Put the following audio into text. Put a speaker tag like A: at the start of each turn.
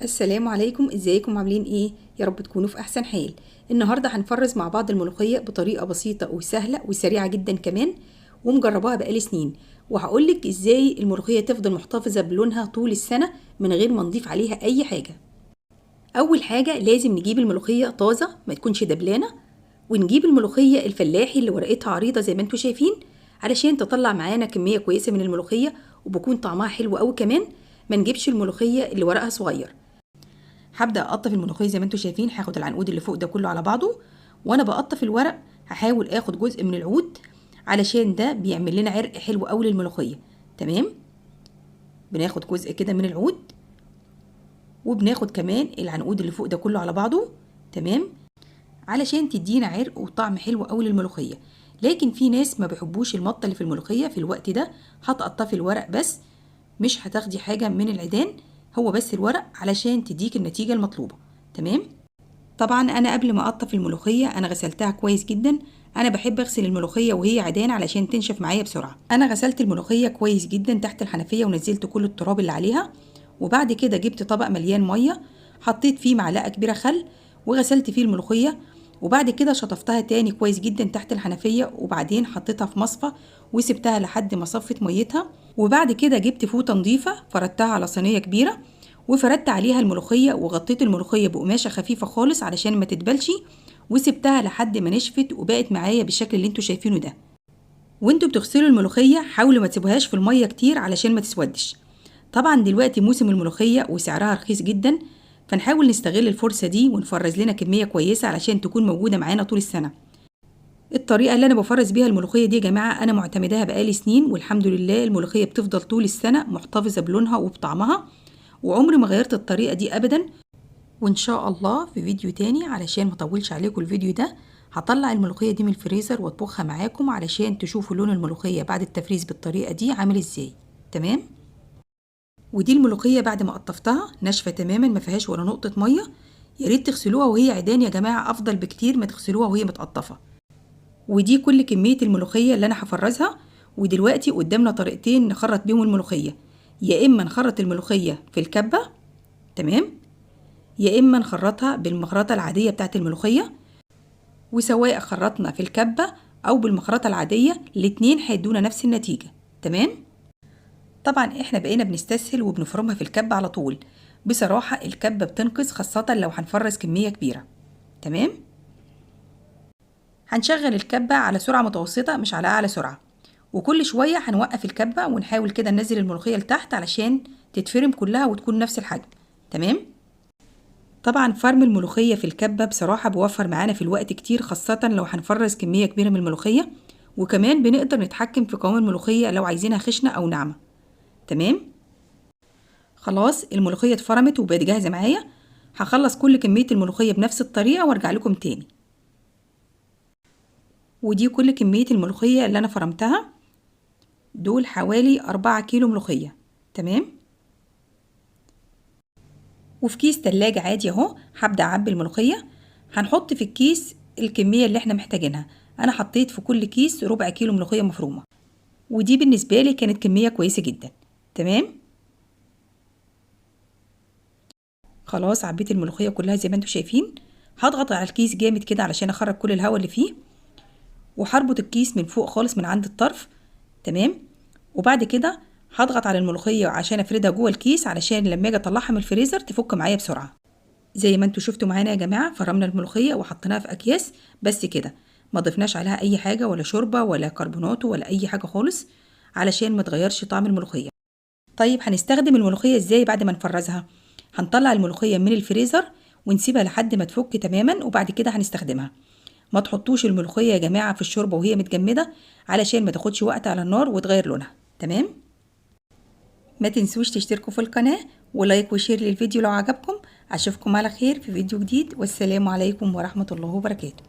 A: السلام عليكم، ازيكم عاملين ايه؟ يا رب تكونوا في احسن حال. النهارده هنفرز مع بعض الملوخيه بطريقه بسيطه وسهله وسريعه جدا كمان، ومجرباها بقالي سنين، وهقولك ازاي الملوخيه تفضل محتفظه بلونها طول السنه من غير ما نضيف عليها اي حاجه. اول حاجه لازم نجيب الملوخيه طازه ما تكونش دبلانه، ونجيب الملوخيه الفلاحي اللي ورقتها عريضه زي ما انتم شايفين علشان تطلع معانا كميه كويسه من الملوخيه وبكون طعمها حلو قوي كمان. ما نجيبش الملوخيه اللي ورقها صغير. هبدا اقطف الملوخيه زي ما انتم شايفين، هاخد العنقود اللي فوق ده كله على بعضه، وانا بقطف الورق هحاول اخد جزء من العود علشان ده بيعمل لنا عرق حلو قوي للملوخيه. تمام، بناخد جزء كده من العود، وبناخد كمان العنقود اللي فوق ده كله على بعضه. تمام، علشان تدينا عرق وطعم حلو قوي للملوخيه. لكن في ناس ما بيحبوش المطه اللي في الملوخيه، في الوقت ده هتقطفي الورق بس، مش هتاخدي حاجه من العيدان، هو بس الورق علشان تديك النتيجه المطلوبه. تمام، طبعا انا قبل ما اقطف الملوخيه انا غسلتها كويس جدا. انا بحب اغسل الملوخيه وهي عيدان علشان تنشف معايا بسرعه. انا غسلت الملوخيه كويس جدا تحت الحنفيه ونزلت كل التراب اللي عليها، وبعد كده جبت طبق مليان ميه، حطيت فيه معلقه كبيره خل وغسلت فيه الملوخيه، وبعد كده شطفتها تاني كويس جدا تحت الحنفيه، وبعدين حطيتها في مصفى وسبتها لحد ما صفت ميتها. وبعد كده جبت فوطه نظيفه فردتها على صينيه كبيره، وفردت عليها الملوخيه وغطيت الملوخيه بقماشه خفيفه خالص علشان ما تتبلش، وسبتها لحد ما نشفت وبقت معايا بالشكل اللي انتوا شايفينه ده. وانتوا بتغسلوا الملوخيه حاولوا ما تسيبوهاش في الميه كتير علشان ما تسودش. طبعا دلوقتي موسم الملوخيه وسعرها رخيص جدا، فنحاول نستغل الفرصه دي ونفرز لنا كميه كويسه علشان تكون موجوده معانا طول السنه. الطريقه اللي انا بفرز بيها الملوخيه دي يا جماعه انا معتمداها بقالي سنين، والحمد لله الملوخيه بتفضل طول السنه محتفظه بلونها وبطعمها، وعمري ما غيرت الطريقه دي ابدا. وان شاء الله في فيديو تاني علشان ما اطولش عليكم الفيديو ده هطلع الملوخيه دي من الفريزر واطبخها معاكم علشان تشوفوا لون الملوخيه بعد التفريز بالطريقه دي عامل ازاي. تمام، ودي الملوخيه بعد ما قطفتها ناشفه تماما ما فيهاش ولا نقطه ميه. يا ريت تغسلوها وهي عيدان يا جماعه، افضل بكتير ما تغسلوها وهي متقطفه. ودي كل كميه الملوخيه اللي انا هفرزها. ودلوقتي قدامنا طريقتين نخرط بيهم الملوخيه، يا اما نخرط الملوخيه في الكبه، تمام، يا اما نخرطها بالمخرطه العاديه بتاعه الملوخيه. وسواء خرطنا في الكبه او بالمخرطه العاديه الاتنين هيدونا نفس النتيجه. تمام، طبعا احنا بقينا بنستسهل وبنفرمها في الكبه على طول. بصراحه الكبه بتنقذ خاصه لو هنفرز كميه كبيره. تمام، هنشغل الكبه على سرعه متوسطه مش على اعلى سرعه، وكل شويه هنوقف الكبه ونحاول كده ننزل الملوخيه لتحت علشان تتفرم كلها وتكون نفس الحجم. تمام، طبعا فرم الملوخية في الكبة بصراحة بيوفر معانا في الوقت كتير، خاصة لو هنفرز كمية كبيرة من الملوخية، وكمان بنقدر نتحكم في قوام الملوخية لو عايزينها خشنة أو ناعمة. تمام، خلاص الملوخية اتفرمت وبقت جاهزة معايا. هخلص كل كمية الملوخية بنفس الطريقة وارجع لكم تاني. ودي كل كمية الملوخية اللي أنا فرمتها، دول حوالي 4 كيلو ملوخية. تمام، وفي كيس تلاجة عادي اهو هبدأ اعبي الملوخية. هنحط في الكيس الكمية اللي احنا محتاجينها. انا حطيت في كل كيس ربع كيلو ملوخية مفرومة، ودي بالنسبة لي كانت كمية كويسة جدا. تمام، خلاص عبيت الملوخية كلها زي ما انتم شايفين. هضغط على الكيس جامد كده علشان اخرج كل الهواء اللي فيه، وهربط الكيس من فوق خالص من عند الطرف. تمام، وبعد كده هضغط على الملوخية عشان افردها جوه الكيس علشان لما اجي اطلعها من الفريزر تفك معايا بسرعة. زي ما انتوا شفتوا معانا يا جماعه فرمنا الملوخيه وحطيناها في اكياس بس كده، ما ضفناش عليها اي حاجه ولا شوربه ولا كربوناتو ولا اي حاجه خالص علشان ما تغيرش طعم الملوخيه. طيب هنستخدم الملوخيه ازاي بعد ما نفرزها؟ هنطلع الملوخيه من الفريزر ونسيبها لحد ما تفك تماما وبعد كده هنستخدمها. ما تحطوش الملوخيه يا جماعه في الشوربه وهي متجمده علشان ما تاخدش وقت على النار وتغير لونها. تمام، ما تنسوش تشتركوا في القناة ولايك وشير للفيديو لو عجبكم. اشوفكم على خير في فيديو جديد، والسلام عليكم ورحمة الله وبركاته.